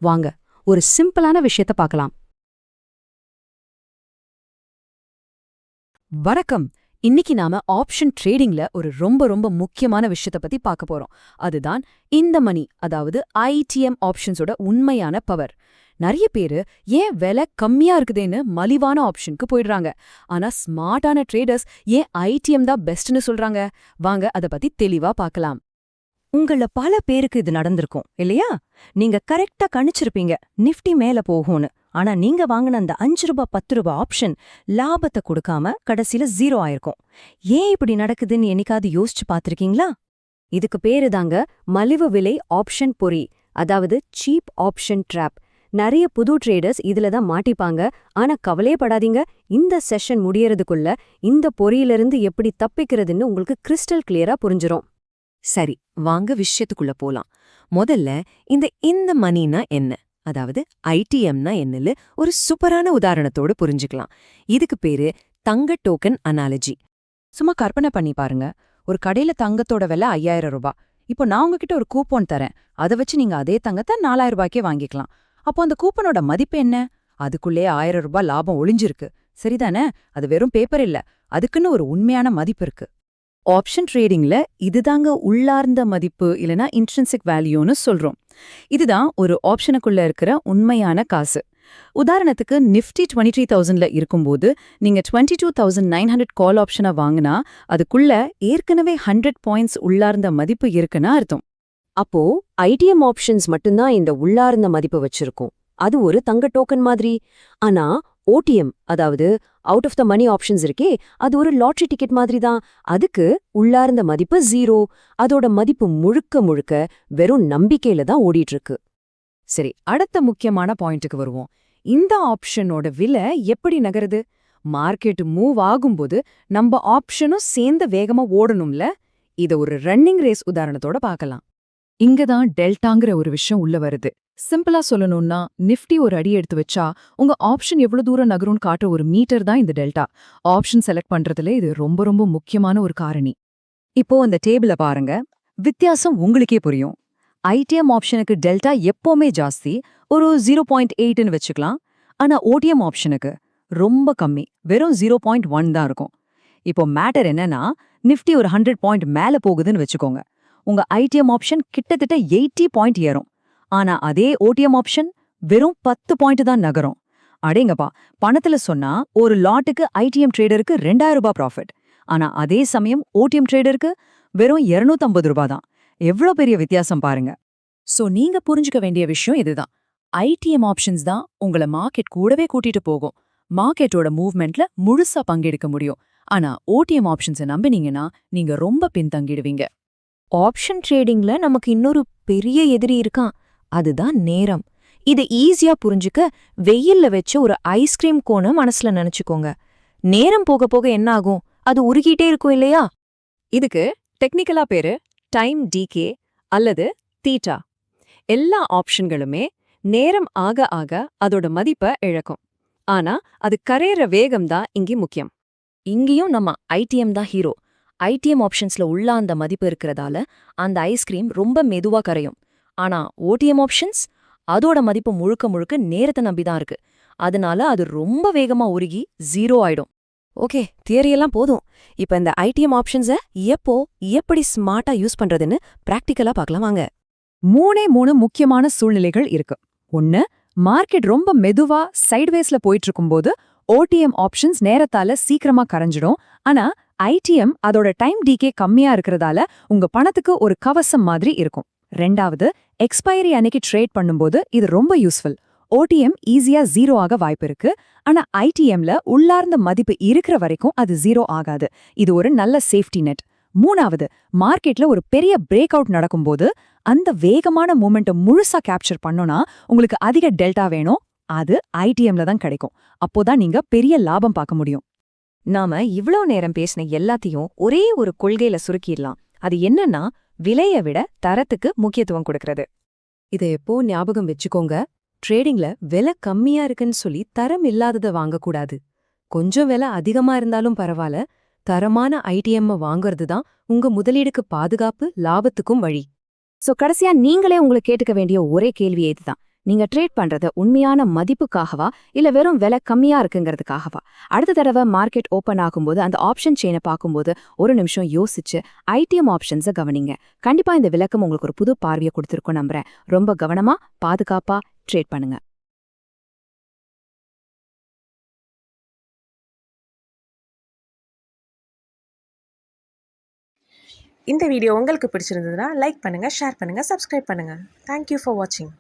வாங்க ஒரு சிம்பிளான விஷயத்த பார்க்கலாம். வணக்கம். இன்னைக்கு நாம ஆப்ஷன் ட்ரேடிங்ல ஒரு ரொம்ப ரொம்ப முக்கியமான விஷயத்த பத்தி பார்க்க போறோம். அதுதான் இந்த மணி, அதாவது ஐடிஎம் ஆப்ஷன்ஸோட உண்மையான பவர். நிறைய பேரு ஏன் விலை கம்மியா இருக்குதுன்னு மலிவான ஆப்ஷனுக்கு போயிடுறாங்க. ஆனா ஸ்மார்ட்டான ட்ரேடர்ஸ் ஏன் ஐடிஎம் தான் பெஸ்ட்னு சொல்றாங்க? வாங்க அத பத்தி தெளிவா பார்க்கலாம். உங்கள பல பேருக்கு இது நடந்திருக்கும் இல்லையா? நீங்க கரெக்டா கணிச்சிருப்பீங்க நிஃப்டி மேல போகும்னு. ஆனா நீங்க வாங்கின அந்த ₹5 ₹10 ஆப்ஷன் லாபத்தை கொடுக்காம கடைசில 0 ஆயிருக்கும். ஏன் இப்படி நடக்குதுன்னு என்னைக்காவது யோசிச்சு பார்த்திருக்கீங்களா? இதுக்கு பேரு தாங்க மலிவு விலை ஆப்ஷன் பொறி, அதாவது சீப் ஆப்ஷன் ட்ராப். நிறைய புது ட்ரேடர்ஸ் இதுல தான் மாட்டிப்பாங்க. ஆனா கவலையப்படாதீங்க, இந்த செஷன் முடியறதுக்குள்ள இந்த பொறியிலிருந்து எப்படி தப்பிக்கிறதுன்னு உங்களுக்கு கிறிஸ்டல் கிளியரா புரிஞ்சிரும். சரி, வாங்க விஷயத்துக்குள்ள போலாம். முதல்ல இந்த மணினா என்ன, அதாவது ஐடிஎம்னா என்னன்னு ஒரு சூப்பரான உதாரணத்தோடு புரிஞ்சுக்கலாம். இதுக்கு பேரு தங்க டோக்கன் அனாலஜி. சும்மா கற்பனை பண்ணி பாருங்க. ஒரு கடையில தங்கத்தோட விலை ₹5000. இப்போ நான் உங்ககிட்ட ஒரு கூப்பன் தரேன். அதை வச்சு நீங்க அதே தங்கத்தை ₹4000 வாங்கிக்கலாம். அப்போ அந்த கூப்பனோட மதிப்பு என்ன? அதுக்குள்ளே ₹1000 லாபம் ஒளிஞ்சிருக்கு. சரிதானே? அது வெறும் பேப்பர் இல்ல, அதுக்குன்னு ஒரு உண்மையான மதிப்பு இருக்கு. ஆப்ஷன் ட்ரேடிங்ல இதுதாங்க உள்ளார்ந்த மதிப்பு, இல்லனா இன்ட்ரின்சிக் வேல்யூன்னு சொல்றோம். இதுதான் ஒரு ஆப்ஷனுக்குள்ள இருக்கிற உண்மையான காசு. உதாரணத்துக்கு நிஃப்டி 23,000ல இருக்கும்போது நீங்க 22,900 கால் ஆப்ஷனை வாங்கினா அதுக்குள்ள ஏற்கனவே 100 பாயிண்ட்ஸ் உள்ளார்ந்த மதிப்பு இருக்குன்னு அர்த்தம். அப்போ ஐடிஎம் ஆப்ஷன்ஸ் மட்டும்தான் இந்த உள்ளார்ந்த மதிப்பு வச்சிருக்கும். அது ஒரு தங்க டோக்கன் மாதிரி. ஆனா ஓடிஎம், அதாவது out of the money options இருக்கே, அது ஒரு லாட்டரி டிக்கெட் மாதிரி தான். அதுக்கு உள்ளார்ந்த மதிப்பு 0. அதோட மதிப்பு முழுக்க முழுக்க வெறும் நம்பிக்கையில தான் ஓடிட்டு இருக்கு. சரி, அடுத்த முக்கியமான பாயிண்ட்டுக்கு வருவோம். இந்த ஆப்ஷனோட விலை எப்படி நகருது? மார்க்கெட் மூவ் ஆகும்போது நம்ம ஆப்ஷனும் சேர்ந்து வேகமா ஓடணும்ல. இத ஒரு ரன்னிங் ரேஸ் உதாரணத்தோட பார்க்கலாம். இங்கதான் டெல்டாங்கிற ஒரு விஷயம் உள்ள வருது. சிம்பிளா சொல்லணும்னா, நிஃப்டி ஒரு அடி எடுத்து வச்சா உங்க ஆப்ஷன் எவ்வளவு தூரம் நகரும்னு காட்டுற ஒரு மீட்டர் தான் இந்த டெல்டா. ஆப்ஷன் செலக்ட் பண்றதுல இது ரொம்ப ரொம்ப முக்கியமான ஒரு காரணி. இப்போ அந்த டேபிள பாருங்க, வித்தியாசம் உங்களுக்கே புரியும். ஐடிஎம் ஆப்ஷனுக்கு டெல்டா எப்பவுமே ஜாஸ்தி, ஒரு 0.8ன்னு வச்சுக்கலாம். ஆனா ஓடிஎம் ஆப்ஷனுக்கு ரொம்ப கம்மி, வெறும் 0.1 தான் இருக்கும். இப்போ மேட்டர் என்னன்னா, நிஃப்டி ஒரு 100 பாயிண்ட் மேல போகுதுன்னு வச்சுக்கோங்க. உங்க ஐடிஎம் ஆப்ஷன் கிட்டத்தட்ட 80 பாயிண்ட் ஏறும். ஆனா அதே ஓடிஎம் ஆப்ஷன் வெறும் 10 பாயிண்ட் தான் நகரும். அடேங்கப்பா, பணத்துல சொன்னா ஒரு லாட்டுக்கு ஐடிஎம் ட்ரேடருக்கு ₹2000 ப்ராஃபிட். ஆனா அதே சமயம் ஓடிஎம் ட்ரேடருக்கு வெறும் ₹250 தான். எவ்வளவு பெரிய வித்தியாசம் பாருங்க. சோ நீங்க புரிஞ்சுக்க வேண்டிய விஷயம் இதுதான். ஐடிஎம் ஆப்ஷன்ஸ் தான் உங்கள மார்க்கெட் கூடவே கூட்டிட்டு போகும். மார்க்கெட்டோட மூவ்மெண்ட்ல முழுசா பங்கெடுக்க முடியும். ஆனா ஓடிஎம் ஆப்ஷன்ஸை நம்பினீங்கன்னா நீங்க ரொம்ப பின்தங்கிடுவீங்க. ஆப்ஷன் ட்ரேடிங்ல நமக்கு இன்னொரு பெரிய எதிரி இருக்கான். அதுதான் நேரம். இதை ஈஸியா புரிஞ்சுக்க வெயில்ல வச்ச ஒரு ஐஸ்கிரீம் கோனை மனசுல நினைச்சுக்கோங்க. நேரம் போக போக என்ன ஆகும்? அது உருகிட்டே இருக்கும் இல்லையா? இதுக்கு டெக்னிக்கலா பேரு டைம் டீகே அல்லது தீட்டா. எல்லா ஆப்ஷன்களுமே நேரம் ஆக ஆக அதோட மதிப்பை இழக்கும். ஆனா அது கரையிற வேகம் தான் இங்கே முக்கியம். இங்கேயும் நம்ம ஐடிஎம் தான் ஹீரோ. ஐடிஎம் ஆப்ஷன்ஸ்ல உள்ள அந்த மதிப்பு இருக்கிறதால அந்த ஐஸ்கிரீம் ரொம்ப மெதுவா கரையும். ஆனா ஓடிஎம் ஆப்ஷன்ஸ், அதோட மதிப்பு முழுக்க முழுக்க நேரத்தை நம்பிதான் இருக்கு. அதனால அது ரொம்ப வேகமா உருகி 0 ஆயிடும். ஓகே, தியரியெல்லாம் போதும். இப்ப இந்த ஐடிஎம் ஆப்ஷன்ஸை எப்போ எப்படி ஸ்மார்ட்டா யூஸ் பண்றதுன்னு பிராக்டிக்கலா பார்க்கலாம் வாங்க. 3 முக்கியமான சூழ்நிலைகள் இருக்கு. ஒன்னு, மார்க்கெட் ரொம்ப மெதுவா சைட்வேஸ்ல போயிட்டு இருக்கும்போது ஓடிஎம் ஆப்ஷன்ஸ் நேரத்தால சீக்கிரமா கரைஞ்சிடும். ஆனா ஐடிஎம் அதோட டைம் டீகே கம்மியா இருக்கிறதால உங்க பணத்துக்கு ஒரு கவசம் மாதிரி இருக்கும். ரெண்டாவது, எக்ஸ்பைரி அன்னைக்கு ட்ரேட் பண்ணும்போது இது ரொம்ப யூஸ்ஃபுல். ஓடிஎம் ஈஸியா 0 ஆக வாய்ப்பு இருக்கு. ஆனா ஐடிஎம்ல உள்ளார்ந்த மதிப்பு இருக்கிற வரைக்கும் அது 0 ஆகாது. இது ஒரு நல்ல சேஃப்டி நெட். மூணாவது, மார்க்கெட்ல ஒரு பெரிய பிரேக் அவுட் நடக்கும்போது அந்த வேகமான மூமெண்ட்டை முழுசா கேப்சர் பண்ணோம்னா உங்களுக்கு அதிக டெல்டா வேணும். அது ஐடிஎம்ல தான் கிடைக்கும். அப்போதான் நீங்க பெரிய லாபம் பார்க்க முடியும். நாம இவ்ளோ நேரம் பேசின எல்லாத்தையும் ஒரே ஒரு கொள்கையில சுருக்கிடலாம். அது என்னன்னா, விலையை விட தரத்துக்கு முக்கியத்துவம் கொடுக்கறது. இதை எப்போ ஞாபகம் வச்சுக்கோங்க. ட்ரேடிங்ல விலை கம்மியா இருக்குன்னு சொல்லி தரம் இல்லாததை வாங்கக்கூடாது. கொஞ்சம் விலை அதிகமா இருந்தாலும் பரவாயில்ல, தரமான ஐடிஎம் வாங்குறது தான் உங்க முதலீடுக்கு பாதுகாப்பு, லாபத்துக்கும் வழி. சோ கடைசியா நீங்களே உங்களுக்கு கேட்டுக்க வேண்டிய ஒரே கேள்வி இதுதான். நீங்க ட்ரேட் பண்றது உண்மையான மதிப்புக்காகவா இல்ல வெறும் விலை கம்மியா இருக்குங்கிறதுக்காகவா? அடுத்த தடவை மார்க்கெட் ஓபன் ஆகும்போது அந்த ஆப்ஷன் செயினை பார்க்கும்போது ஒரு நிமிஷம் யோசிச்சு ஐடிஎம் ஆப்ஷன்ஸை கவனிங்க. கண்டிப்பா இந்த விளக்கம் உங்களுக்கு ஒரு புது பார்வையை கொடுத்திருக்கும் நம்புறேன். ரொம்ப கவனமா பாதுகாப்பா ட்ரேட் பண்ணுங்க. இந்த வீடியோ உங்களுக்கு பிடிச்சிருந்ததுன்னா லைக் பண்ணுங்கள், ஷேர் பண்ணுங்கள், சப்ஸ்கிரைப் பண்ணுங்கள். தேங்க்யூ ஃபார் வாட்சிங்.